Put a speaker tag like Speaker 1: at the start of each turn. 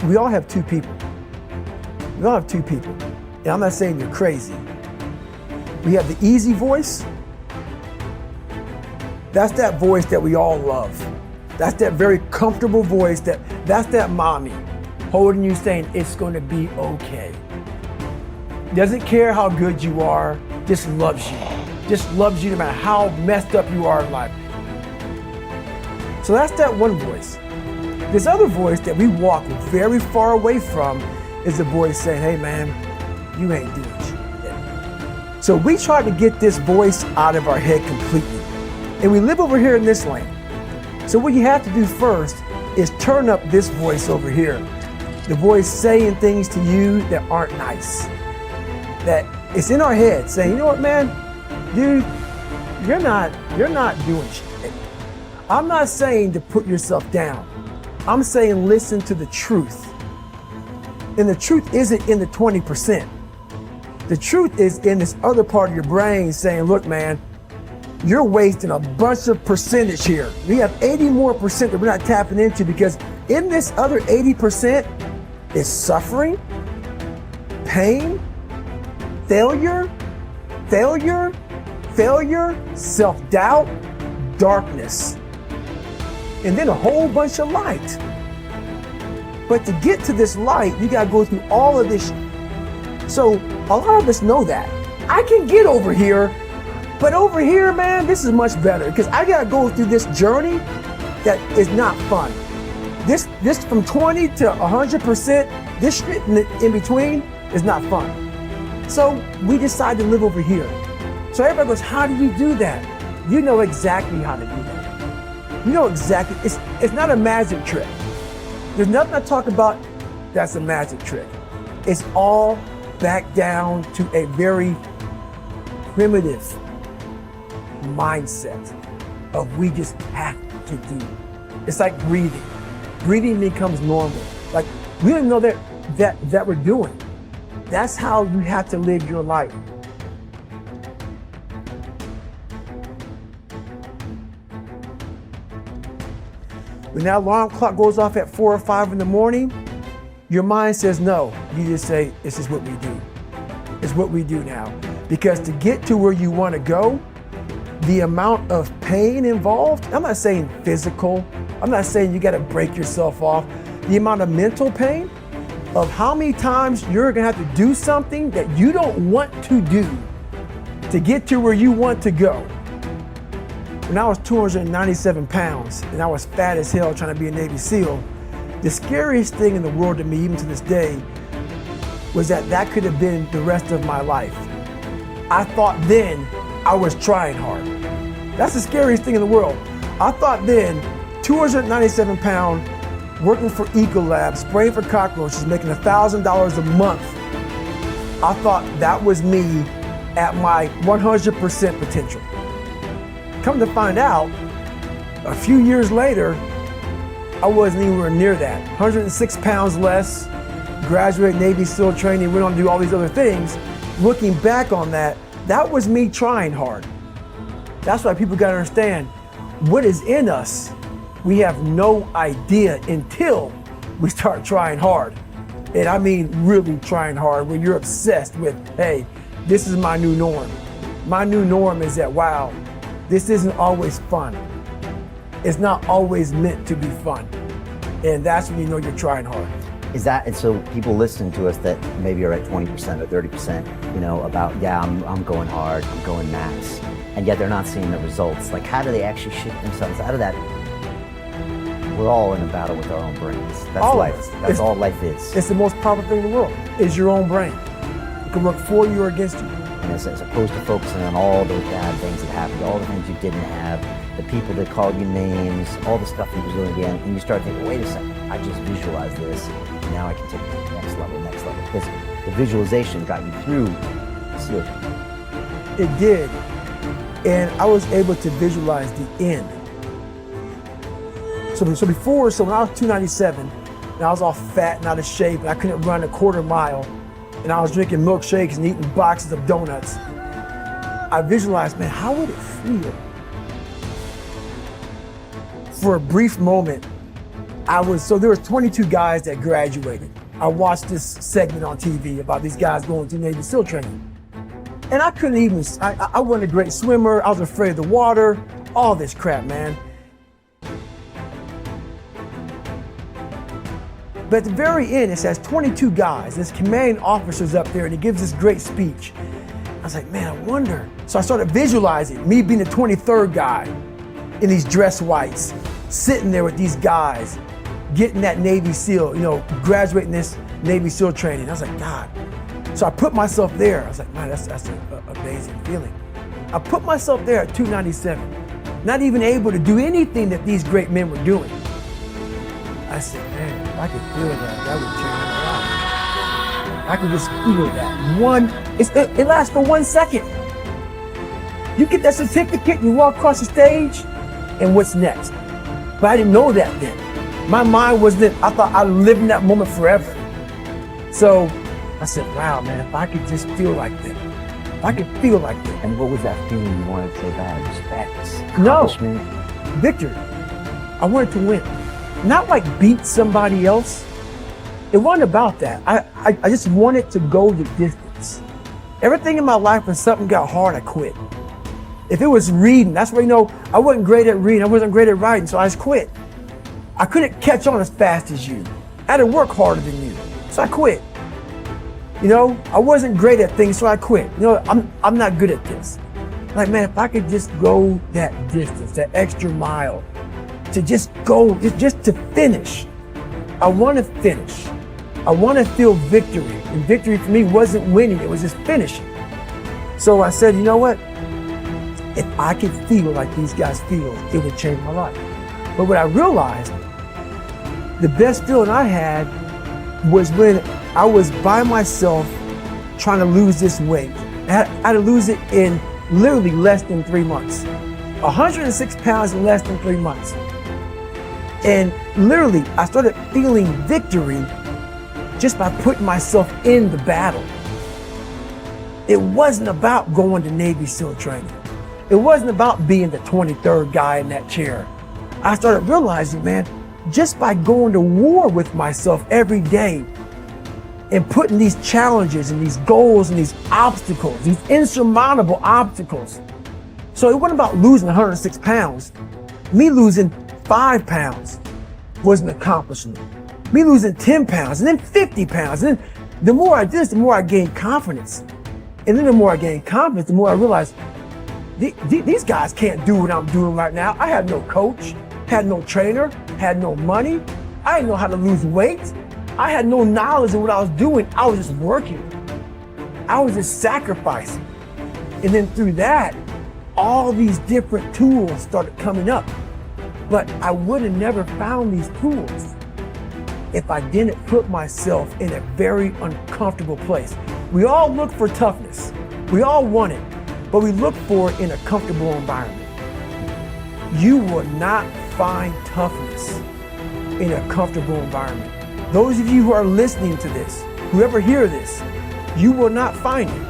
Speaker 1: we all have two people. We all have two people. And I'm not saying you're crazy. We have the easy voice. That's that voice that we all love. That's that very comfortable voice that's that mommy holding you saying it's gonna be okay. Doesn't care how good you are, just loves you. Just loves you no matter how messed up you are in life. So that's that one voice. This other voice that we walk very far away from is the voice saying, hey man, you ain't doing shit. So we try to get this voice out of our head completely. And we live over here in this lane. So what you have to do first is turn up this voice over here. The voice saying things to you that aren't nice. That it's in our head saying, you know what, man, dude, you're not doing shit. I'm not saying to put yourself down. I'm saying listen to the truth. And the truth isn't in the 20%. The truth is in this other part of your brain saying, look, man, you're wasting a bunch of percentage here. We have 80 more percent that we're not tapping into because in this other 80% is suffering, pain, failure, self-doubt, darkness, and then a whole bunch of light. But to get to this light, you gotta go through all of this. So a lot of us know that. I can get over here, but over here, man, this is much better because I gotta go through this journey that is not fun. This from 20 to 100%, this shit in between is not fun. So we decide to live over here. So everybody goes, how do you do that? You know exactly how to do that. You know exactly, it's not a magic trick. There's nothing I talk about that's a magic trick. It's all back down to a very primitive mindset of we just have to do. It's like breathing. Breathing becomes normal. Like we don't know that we're doing. That's how you have to live your life. When that alarm clock goes off at 4 or 5 in the morning, your mind says no. You just say, this is what we do. It's what we do now. Because to get to where you want to go, the amount of pain involved, I'm not saying physical, I'm not saying you got to break yourself off. The amount of mental pain of how many times you're going to have to do something that you don't want to do to get to where you want to go. When I was 297 pounds and I was fat as hell trying to be a Navy SEAL, the scariest thing in the world to me, even to this day, was that could have been the rest of my life. I thought then I was trying hard. That's the scariest thing in the world. I thought then, 297 pound, working for Ecolab, spraying for cockroaches, making $1,000 a month. I thought that was me at my 100% potential. Come to find out, a few years later, I wasn't anywhere near that. 106 pounds less, graduated Navy SEAL training, went on to do all these other things. Looking back on that, that was me trying hard. That's why people gotta understand, what is in us, we have no idea until we start trying hard. And I mean really trying hard, where you're obsessed with, hey, this is my new norm. My new norm is that, wow, this isn't always fun. It's not always meant to be fun. And that's when you know you're trying hard.
Speaker 2: Is that, and so people listening to us that maybe are at 20% or 30%, you know, about, yeah, I'm going hard, I'm going max, and yet they're not seeing the results. Like, how do they actually shift themselves out of that? We're all in a battle with our own brains. That's all life. That's all life is.
Speaker 1: It's the most powerful thing in the world, is your own brain. It can work for you or against you.
Speaker 2: And as opposed to focusing on all those bad things that happened, all the things you didn't have, the people that called you names, all the stuff you was doing again, and you start thinking, wait a second, I just visualized this, and now I can take it to the next level, because the visualization got you through the SEAL.
Speaker 1: It did, and I was able to visualize the end. So when I was 297, and I was all fat and out of shape, and I couldn't run a quarter mile, and I was drinking milkshakes and eating boxes of donuts, I visualized, man, how would it feel for a brief moment So there were 22 guys that graduated. I watched this segment on TV about these guys going through Navy SEAL training. And I couldn't even, I wasn't a great swimmer. I was afraid of the water, all this crap, man. But at the very end, it says 22 guys. This commanding officer's up there and he gives this great speech. I was like, man, I wonder. So I started visualizing me being the 23rd guy in these dress whites, sitting there with these guys, getting that Navy SEAL, graduating this Navy SEAL training. I was like, God. So I put myself there. I was like, man, that's an amazing feeling. I put myself there at 297, not even able to do anything that these great men were doing. I said, man, if I could feel that would change my life. I could just feel that. It lasts for 1 second. You get that certificate, you walk across the stage, and what's next? But I didn't know that then. My mind wasn't, I thought I'd live in that moment forever. So I said, wow, man, if I could just feel like that. If I could feel like that.
Speaker 2: And what was that feeling you wanted so bad? Respect?
Speaker 1: No.
Speaker 2: Accomplishment?
Speaker 1: Victory. I wanted to win. Not like beat somebody else. It wasn't about that. I just wanted to go the distance. Everything in my life, when something got hard, I quit. If it was reading, that's where, I wasn't great at reading. I wasn't great at writing, so I just quit. I couldn't catch on as fast as you. I had to work harder than you, so I quit. I wasn't great at things, so I quit. I'm not good at this. Like, man, if I could just go that distance, that extra mile, to just go, just to finish. I want to finish. I want to feel victory. And victory for me wasn't winning, it was just finishing. So I said, you know what? If I could feel like these guys feel, it would change my life. But what I realized, the best feeling I had was when I was by myself trying to lose this weight. I had to lose it in literally less than 3 months. 106 pounds in less than 3 months. And literally, I started feeling victory just by putting myself in the battle. It wasn't about going to Navy SEAL training. It wasn't about being the 23rd guy in that chair. I started realizing, man, just by going to war with myself every day and putting these challenges and these goals and these obstacles, these insurmountable obstacles. So it wasn't about losing 106 pounds. Me losing 5 pounds was an accomplishment. Me losing 10 pounds and then 50 pounds. And then the more I did this, the more I gained confidence. And then the more I gained confidence, the more I realized these guys can't do what I'm doing right now. I had no coach, had no trainer, had no money. I didn't know how to lose weight. I had no knowledge of what I was doing. I was just working. I was just sacrificing. And then through that, all these different tools started coming up. But I would have never found these tools if I didn't put myself in a very uncomfortable place. We all look for toughness. We all want it, but we look for it in a comfortable environment. You will not find toughness in a comfortable environment. Those of you who are listening to this, whoever hear this, you will not find it.